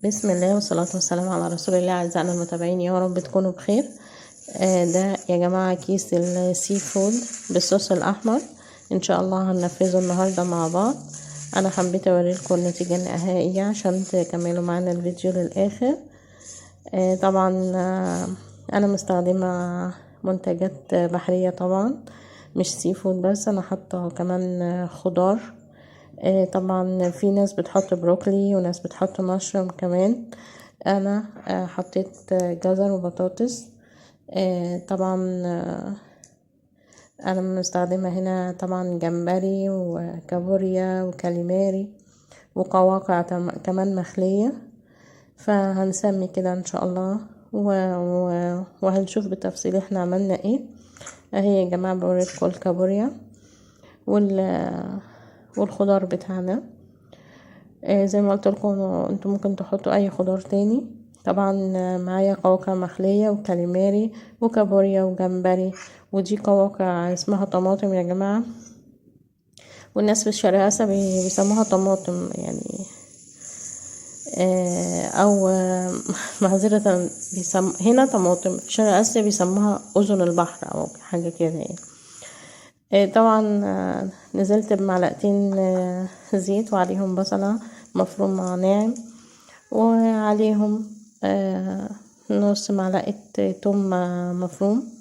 بسم الله والصلاة والسلام على رسول الله. أعزائنا المتابعين، يا رب تكونوا بخير. ده يا جماعة كيس السي فود بالصوص الأحمر، إن شاء الله هننفذه النهاردة مع بعض. أنا حبيت أوريلكم النتيجة النهائية عشان تكملوا معنا الفيديو للآخر. طبعا أنا مستخدمة منتجات بحرية طبعا، مش سي فود بس، أنا حاطة كمان خضار. طبعا في ناس بتحط بروكلي وناس بتحط مشروم كمان. انا حطيت جزر وبطاطس. طبعا انا مستخدمة هنا طبعا جمبري وكابوريا وكاليماري وقواقع كمان مخلية. فهنسمي كده ان شاء الله وهنشوف بالتفصيل احنا عملنا ايه. اهي يا جماعة بوريكم الكابوريا والخضار بتاعنا. زي ما قلت لكم انتم ممكن تحطوا اي خضار تاني. طبعا معايا قواقع مخلية وكاليماري وكابوريا وجمبري، ودي قواقع اسمها طماطم يا جماعة، والناس في الشرق اسيا بيسموها طماطم يعني، او معذرة هنا طماطم، في شرق اسيا بيسموها اذن البحر او حاجة كده يعني. طبعا نزلت بمعلقتين زيت وعليهم بصلة مفرومة ناعم، وعليهم نص معلقة توم مفروم.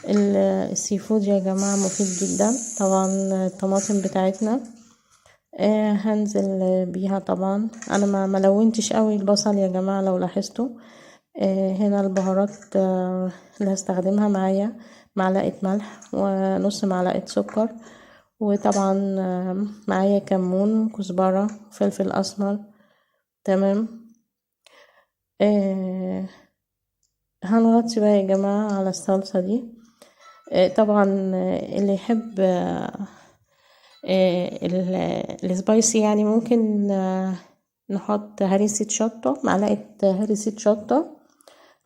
السي فود يا جماعة مفيد جدا. طبعا الطماطم بتاعتنا هنزل بيها. طبعا انا ما ملونتش قوي البصل يا جماعة لو لاحظتوا. هنا البهارات اللي هستخدمها معايا معلقة ملح ونص معلقة سكر، وطبعا معايا كمون كزبرة فلفل اسمر. تمام. هنغطي بقى يا جماعة على الصلصة دي. طبعا اللي يحب السبايسي يعني ممكن نحط هريسة شطة، معلقة هريسة شطة،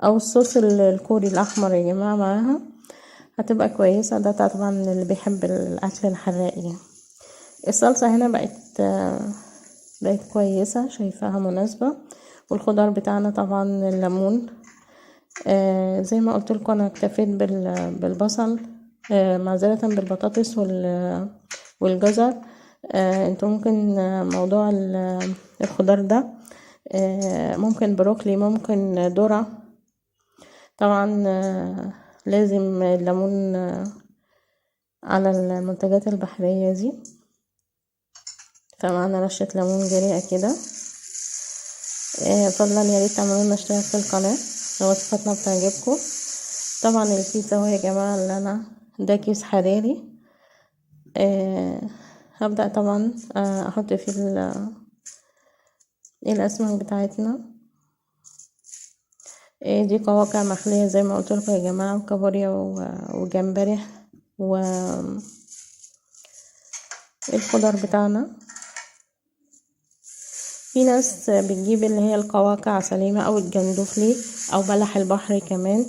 او الصوص الكوري الاحمر يا جماعة معاها هتبقى كويسة. ده طبعا اللي بيحب الاكل الحراق يعني. الصلصة هنا بقت كويسة، شايفاها مناسبة. والخضار بتاعنا طبعا الليمون. زي ما قلت لكم انا اكتفيت بالبصل، معذرة بالبطاطس والجزر. انتوا ممكن موضوع الخضار ده ممكن بروكلي، ممكن ذرة. طبعا لازم الليمون على المنتجات البحرية دي. فمعنا رشة ليمون جريئة كده. فضلا يا ريت تعملوا لنا اشتراك في القناة لو وصفاتنا بتعجبكم. طبعا الكيس اهو يا جماعة اللي انا ده كيس حراري. هبدأ طبعا احط فيه الاسماك بتاعتنا. دي قواقع مخلية زي ما قلت لكم يا جماعة، وكابوريا وجمبري والخضار بتاعنا. في ناس بتجيب اللي هي القواقع سليمة او الجندوفلي او بلح البحر كمان.